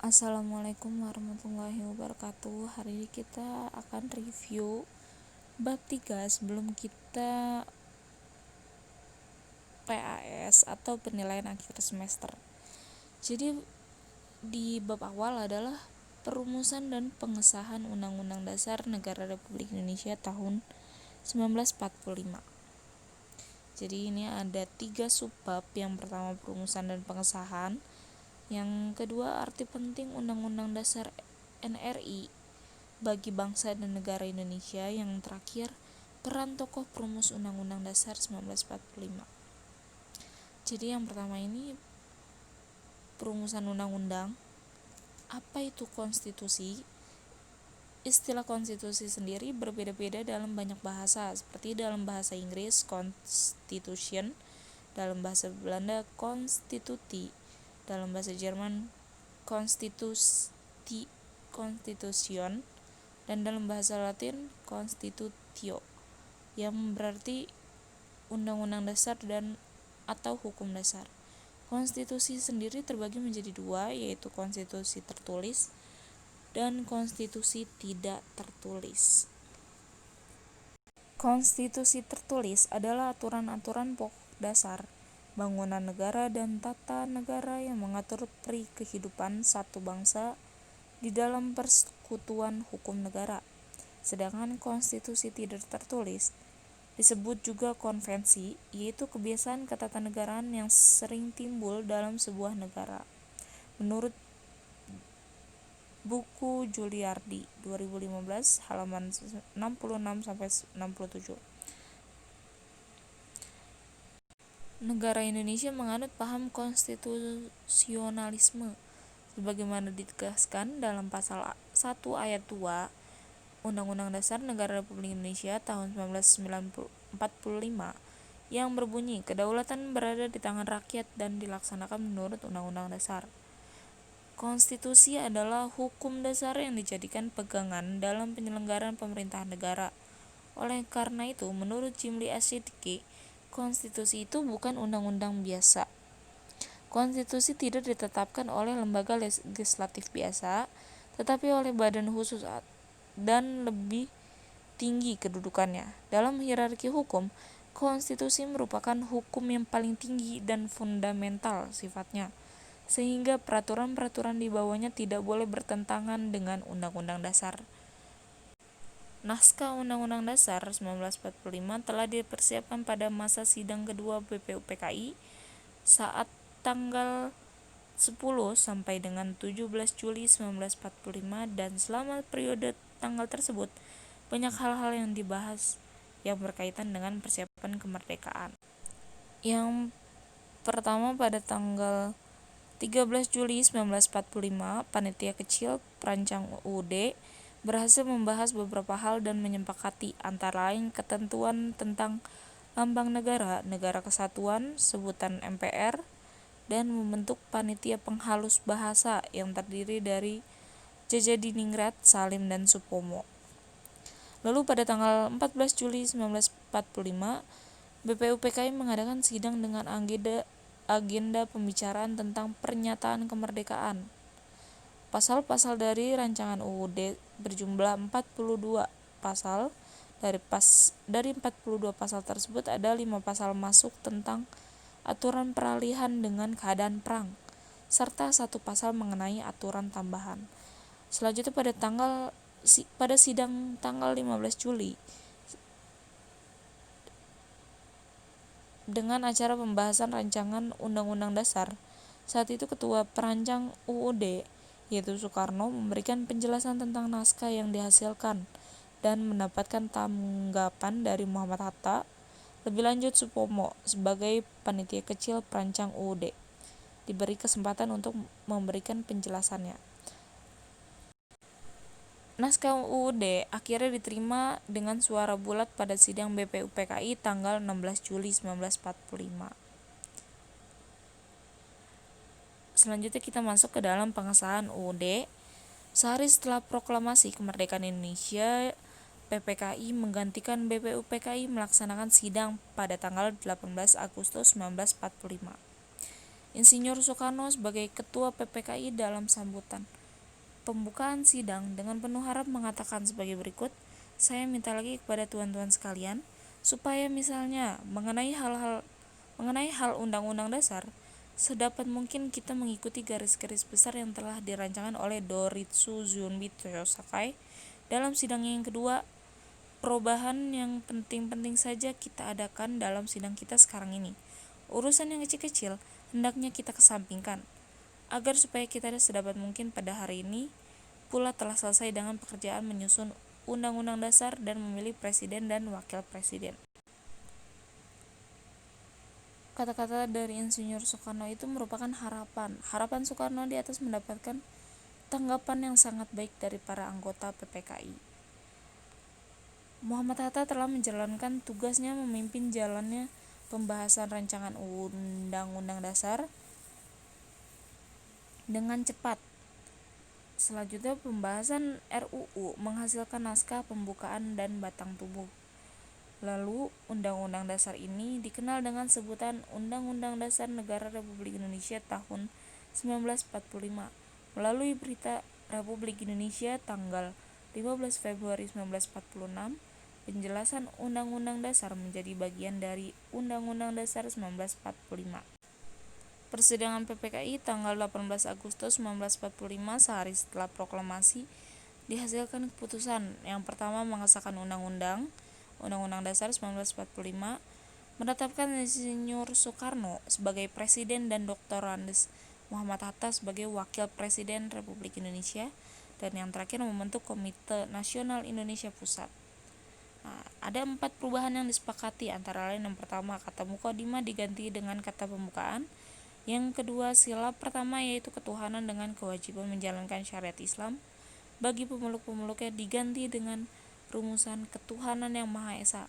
Assalamualaikum warahmatullahi wabarakatuh. Hari ini kita akan review bab 3 sebelum kita PAS atau penilaian akhir semester. Jadi di bab awal adalah perumusan dan pengesahan Undang-Undang Dasar Negara Republik Indonesia tahun 1945. Jadi ini ada 3 subbab. Yang pertama perumusan dan pengesahan, yang kedua arti penting Undang-Undang Dasar NRI bagi bangsa dan negara Indonesia, yang terakhir peran tokoh perumus Undang-Undang Dasar 1945. Jadi yang pertama ini perumusan undang-undang. Apa itu konstitusi? Istilah konstitusi sendiri berbeda-beda dalam banyak bahasa, seperti dalam bahasa Inggris Constitution, dalam bahasa Belanda Constitutie, dalam bahasa Jerman Constitution, dan dalam bahasa Latin Constitutio, yang berarti undang-undang dasar dan atau hukum dasar. Konstitusi sendiri terbagi menjadi 2, yaitu konstitusi tertulis dan konstitusi tidak tertulis. Konstitusi tertulis adalah aturan-aturan pokok dasar bangunan negara dan tata negara yang mengatur kehidupan satu bangsa di dalam persekutuan hukum negara. Sedangkan konstitusi tidak tertulis disebut juga konvensi, yaitu kebiasaan ketatanegaraan yang sering timbul dalam sebuah negara. Menurut buku Juliardi 2015 halaman 66-67. Negara Indonesia menganut paham konstitusionalisme sebagaimana ditegaskan dalam pasal 1 ayat 2 Undang-Undang Dasar Negara Republik Indonesia tahun 1945 yang berbunyi, kedaulatan berada di tangan rakyat dan dilaksanakan menurut Undang-Undang Dasar. Konstitusi adalah hukum dasar yang dijadikan pegangan dalam penyelenggaraan pemerintahan negara. Oleh karena itu, menurut Jimli Asyidiki, konstitusi itu bukan undang-undang biasa. Konstitusi tidak ditetapkan oleh lembaga legislatif biasa, tetapi oleh badan khusus dan lebih tinggi kedudukannya. Dalam hierarki hukum, konstitusi merupakan hukum yang paling tinggi dan fundamental sifatnya, sehingga peraturan-peraturan di bawahnya tidak boleh bertentangan dengan Undang-Undang Dasar. Naskah Undang-Undang Dasar 1945 telah dipersiapkan pada masa sidang kedua BPUPKI saat tanggal 10 sampai dengan 17 Juli 1945, dan selama periode tanggal tersebut banyak hal-hal yang dibahas yang berkaitan dengan persiapan kemerdekaan. Yang pertama, pada tanggal 13 Juli 1945, panitia kecil perancang UUD berhasil membahas beberapa hal dan menyepakati, antara lain ketentuan tentang lambang negara, negara kesatuan, sebutan MPR, dan membentuk panitia penghalus bahasa yang terdiri dari Djajadiningrat, Salim, dan Supomo. Lalu pada tanggal 14 Juli 1945, BPUPKI mengadakan sidang dengan agenda pembicaraan tentang pernyataan kemerdekaan. Pasal-pasal dari rancangan UUD berjumlah 42 pasal. Dari 42 pasal tersebut ada 5 pasal masuk tentang aturan peralihan dengan keadaan perang, serta 1 pasal mengenai aturan tambahan. Selanjutnya pada sidang tanggal 15 Juli dengan acara pembahasan rancangan Undang-Undang Dasar, saat itu Ketua Perancang UUD yaitu Soekarno memberikan penjelasan tentang naskah yang dihasilkan dan mendapatkan tanggapan dari Muhammad Hatta. Lebih lanjut, Supomo sebagai panitia kecil perancang UUD diberi kesempatan untuk memberikan penjelasannya. Naskah UUD akhirnya diterima dengan suara bulat pada sidang BPUPKI tanggal 16 Juli 1945. Selanjutnya kita masuk ke dalam pengesahan UUD. Sehari setelah proklamasi kemerdekaan Indonesia, PPKI menggantikan BPUPKI melaksanakan sidang pada tanggal 18 Agustus 1945. Insinyur Soekarno sebagai Ketua PPKI dalam sambutan pembukaan sidang dengan penuh harap mengatakan sebagai berikut, "Saya minta lagi kepada tuan-tuan sekalian, supaya misalnya mengenai hal Undang-Undang Dasar, sedapat mungkin kita mengikuti garis-garis besar yang telah dirancangkan oleh Doritsu Zunbit Yosakai dalam sidang yang kedua. Perubahan yang penting-penting saja kita adakan dalam sidang kita sekarang ini. Urusan yang kecil-kecil hendaknya kita kesampingkan, agar supaya kita sedapat mungkin pada hari ini pula telah selesai dengan pekerjaan menyusun Undang-Undang Dasar dan memilih Presiden dan Wakil Presiden." Kata-kata dari Insinyur Soekarno itu merupakan harapan Soekarno di atas mendapatkan tanggapan yang sangat baik dari para anggota PPKI. Muhammad Hatta telah menjalankan tugasnya memimpin jalannya pembahasan rancangan Undang-Undang Dasar dengan cepat. Selanjutnya pembahasan RUU menghasilkan naskah pembukaan dan batang tubuh. Lalu Undang-Undang Dasar ini dikenal dengan sebutan Undang-Undang Dasar Negara Republik Indonesia tahun 1945 melalui Berita Republik Indonesia tanggal 15 Februari 1946. Penjelasan Undang-Undang Dasar menjadi bagian dari Undang-Undang Dasar 1945. Persidangan PPKI tanggal 18 Agustus 1945, sehari setelah proklamasi, dihasilkan keputusan yang pertama mengesahkan Undang-Undang Dasar 1945, menetapkan Insinyur Soekarno sebagai Presiden dan Dr. Andes Muhammad Hatta sebagai Wakil Presiden Republik Indonesia, dan yang terakhir membentuk Komite Nasional Indonesia Pusat. Ada 4 perubahan yang disepakati, antara lain yang pertama, kata mukadimah diganti dengan kata pembukaan. Yang kedua, sila pertama yaitu ketuhanan dengan kewajiban menjalankan syariat Islam bagi pemeluk-pemeluknya diganti dengan rumusan ketuhanan yang Maha Esa.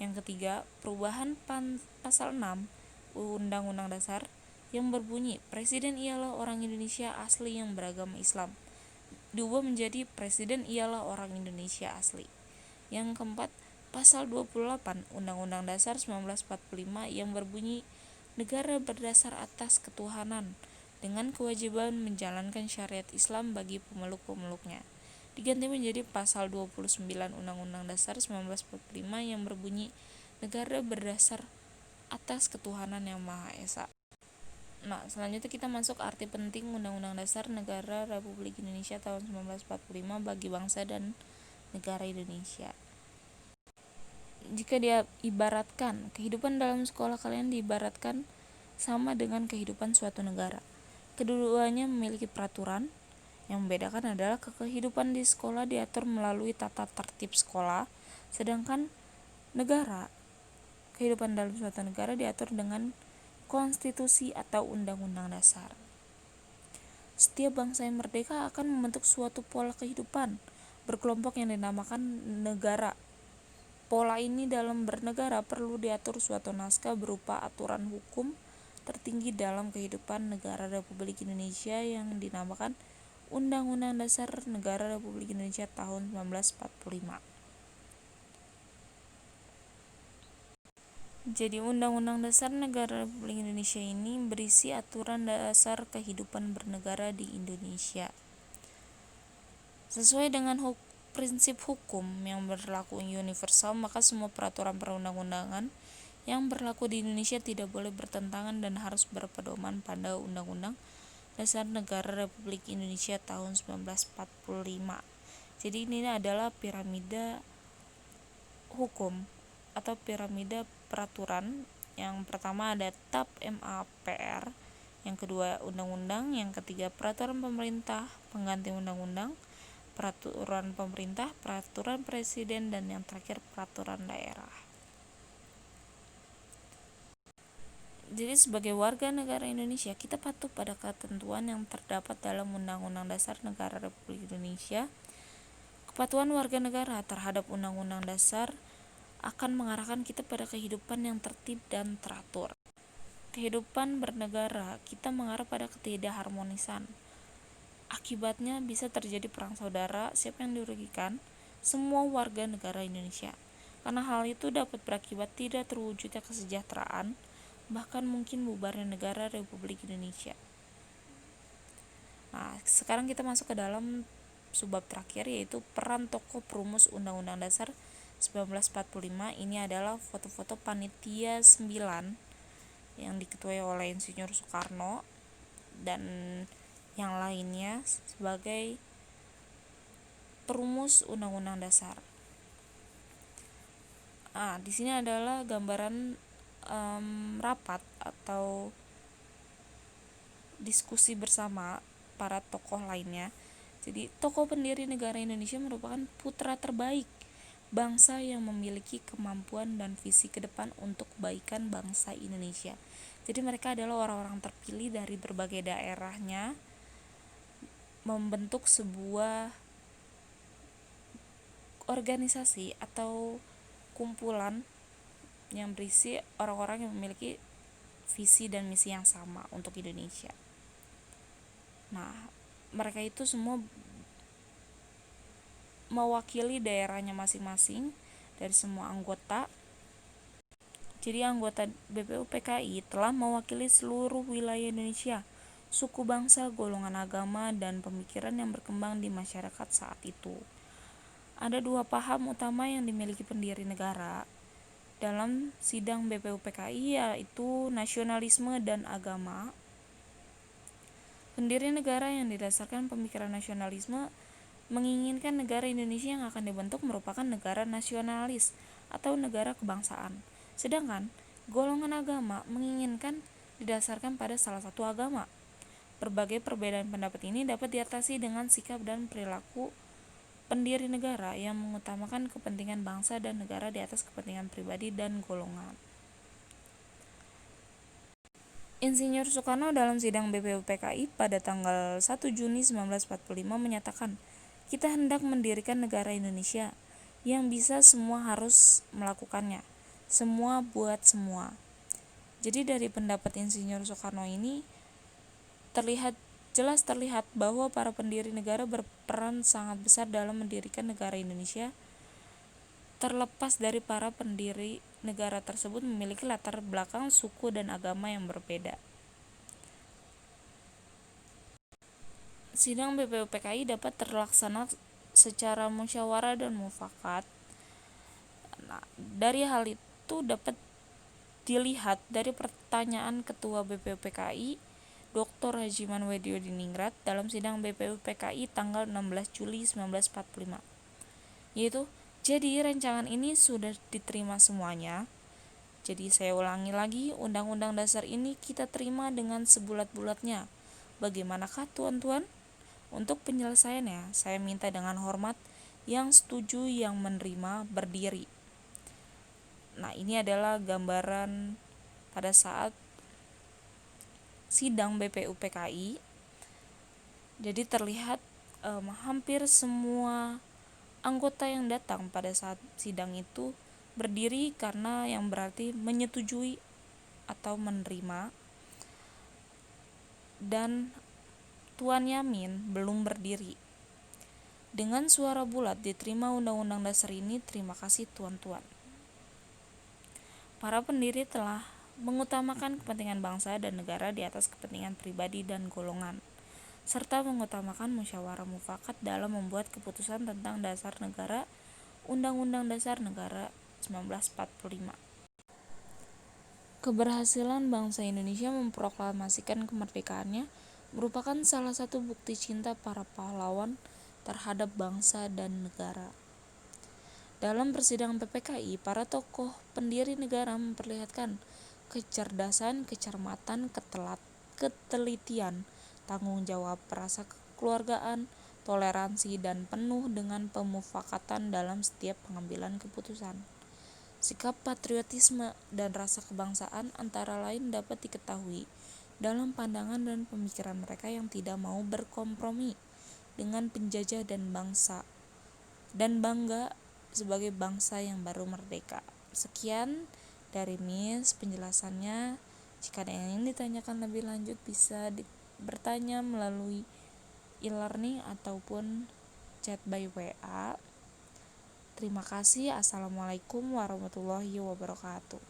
Yang ketiga, perubahan pasal 6 Undang-Undang Dasar yang berbunyi Presiden ialah orang Indonesia asli yang beragama Islam diubah menjadi Presiden ialah orang Indonesia asli. Yang keempat, pasal 28 Undang-Undang Dasar 1945 yang berbunyi negara berdasar atas ketuhanan dengan kewajiban menjalankan syariat Islam bagi pemeluk-pemeluknya diganti menjadi pasal 29 Undang-Undang Dasar 1945 yang berbunyi negara berdasar atas ketuhanan yang Maha Esa. Selanjutnya kita masuk arti penting Undang-Undang Dasar Negara Republik Indonesia tahun 1945 bagi bangsa dan negara Indonesia. Jika diibaratkan, kehidupan dalam sekolah kalian diibaratkan sama dengan kehidupan suatu negara. Keduanya memiliki peraturan. Yang membedakan adalah kehidupan di sekolah diatur melalui tata tertib sekolah, sedangkan kehidupan dalam suatu negara diatur dengan konstitusi atau undang-undang dasar. Setiap bangsa yang merdeka akan membentuk suatu pola kehidupan berkelompok yang dinamakan negara. Pola ini dalam bernegara perlu diatur suatu naskah berupa aturan hukum tertinggi dalam kehidupan negara Republik Indonesia yang dinamakan Undang-Undang Dasar Negara Republik Indonesia tahun 1945. Jadi Undang-Undang Dasar Negara Republik Indonesia ini berisi aturan dasar kehidupan bernegara di Indonesia. Sesuai dengan prinsip hukum yang berlaku universal, maka semua peraturan perundang-undangan yang berlaku di Indonesia tidak boleh bertentangan dan harus berpedoman pada Undang-Undang Dasar Negara Republik Indonesia tahun 1945. Jadi ini adalah piramida hukum atau piramida peraturan. Yang pertama ada TAP MAPR, yang kedua undang-undang, yang ketiga peraturan pemerintah pengganti undang-undang, peraturan pemerintah, peraturan presiden, dan yang terakhir peraturan daerah. Jadi sebagai warga negara Indonesia, kita patuh pada ketentuan yang terdapat dalam Undang-Undang Dasar Negara Republik Indonesia. Kepatuhan warga negara terhadap Undang-Undang Dasar akan mengarahkan kita pada kehidupan yang tertib dan teratur. Kehidupan bernegara kita mengarah pada ketidakharmonisan. Akibatnya bisa terjadi perang saudara. Siapa yang dirugikan? Semua warga negara Indonesia. Karena hal itu dapat berakibat tidak terwujudnya kesejahteraan, bahkan mungkin bubarnya negara Republik Indonesia. Nah, sekarang kita masuk ke dalam subbab terakhir, yaitu peran tokoh perumus Undang-Undang Dasar 1945. Ini adalah foto-foto panitia 9 yang diketuai oleh Insinyur Soekarno dan yang lainnya sebagai perumus Undang-Undang Dasar. Di sini adalah gambaran rapat atau diskusi bersama para tokoh lainnya. Jadi, tokoh pendiri negara Indonesia merupakan putra terbaik bangsa yang memiliki kemampuan dan visi ke depan untuk kebaikan bangsa Indonesia. Jadi mereka adalah orang-orang terpilih dari berbagai daerahnya, membentuk sebuah organisasi atau kumpulan yang berisi orang-orang yang memiliki visi dan misi yang sama untuk Indonesia. Nah, mereka itu semua mewakili daerahnya masing-masing dari semua anggota. Jadi anggota BPUPKI telah mewakili seluruh wilayah Indonesia, suku bangsa, golongan agama, dan pemikiran yang berkembang di masyarakat saat itu. Ada 2 paham utama yang dimiliki pendiri negara dalam sidang BPUPKI, yaitu nasionalisme dan agama. Pendiri negara yang didasarkan pemikiran nasionalisme menginginkan negara Indonesia yang akan dibentuk merupakan negara nasionalis atau negara kebangsaan. Sedangkan golongan agama menginginkan didasarkan pada salah satu agama. Berbagai perbedaan pendapat ini dapat diatasi dengan sikap dan perilaku pendiri negara yang mengutamakan kepentingan bangsa dan negara di atas kepentingan pribadi dan golongan. Insinyur Soekarno dalam sidang BPUPKI pada tanggal 1 Juni 1945 menyatakan, "Kita hendak mendirikan negara Indonesia yang bisa semua harus melakukannya, semua buat semua." Jadi dari pendapat Insinyur Soekarno ini jelas terlihat bahwa para pendiri negara berperan sangat besar dalam mendirikan negara Indonesia, terlepas dari para pendiri negara tersebut memiliki latar belakang suku dan agama yang berbeda. Sidang BPUPKI dapat terlaksana secara musyawarah dan mufakat. Nah, dari hal itu dapat dilihat dari pertanyaan Ketua BPUPKI Dr. Haji Manwedyo Diningrat dalam sidang BPUPKI tanggal 16 Juli 1945, yaitu, "Jadi rancangan ini sudah diterima semuanya?" Jadi saya ulangi lagi, Undang-Undang Dasar ini kita terima dengan sebulat-bulatnya. Bagaimanakah tuan-tuan? Untuk penyelesaiannya, saya minta dengan hormat yang setuju yang menerima berdiri. Nah, ini adalah gambaran pada saat sidang BPUPKI. Jadi terlihat hampir semua anggota yang datang pada saat sidang itu berdiri, karena yang berarti menyetujui atau menerima. Dan Tuan Yamin belum berdiri. Dengan suara bulat diterima Undang-Undang Dasar ini. Terima kasih tuan-tuan. Para pendiri telah mengutamakan kepentingan bangsa dan negara di atas kepentingan pribadi dan golongan, serta mengutamakan musyawarah mufakat dalam membuat keputusan tentang dasar negara, Undang-Undang Dasar Negara 1945. Keberhasilan bangsa Indonesia memproklamasikan kemerdekaannya merupakan salah satu bukti cinta para pahlawan terhadap bangsa dan negara. Dalam persidangan PPKI, para tokoh pendiri negara memperlihatkan kecerdasan, kecermatan, ketelitian, tanggung jawab, rasa kekeluargaan, toleransi, dan penuh dengan pemufakatan dalam setiap pengambilan keputusan. Sikap patriotisme dan rasa kebangsaan antara lain dapat diketahui dalam pandangan dan pemikiran mereka yang tidak mau berkompromi dengan penjajah dan bangga sebagai bangsa yang baru merdeka. Sekian dari Miss penjelasannya. Jika ada yang ingin ditanyakan lebih lanjut bisa bertanya melalui e-learning ataupun chat by WA. Terima kasih. Assalamualaikum warahmatullahi wabarakatuh.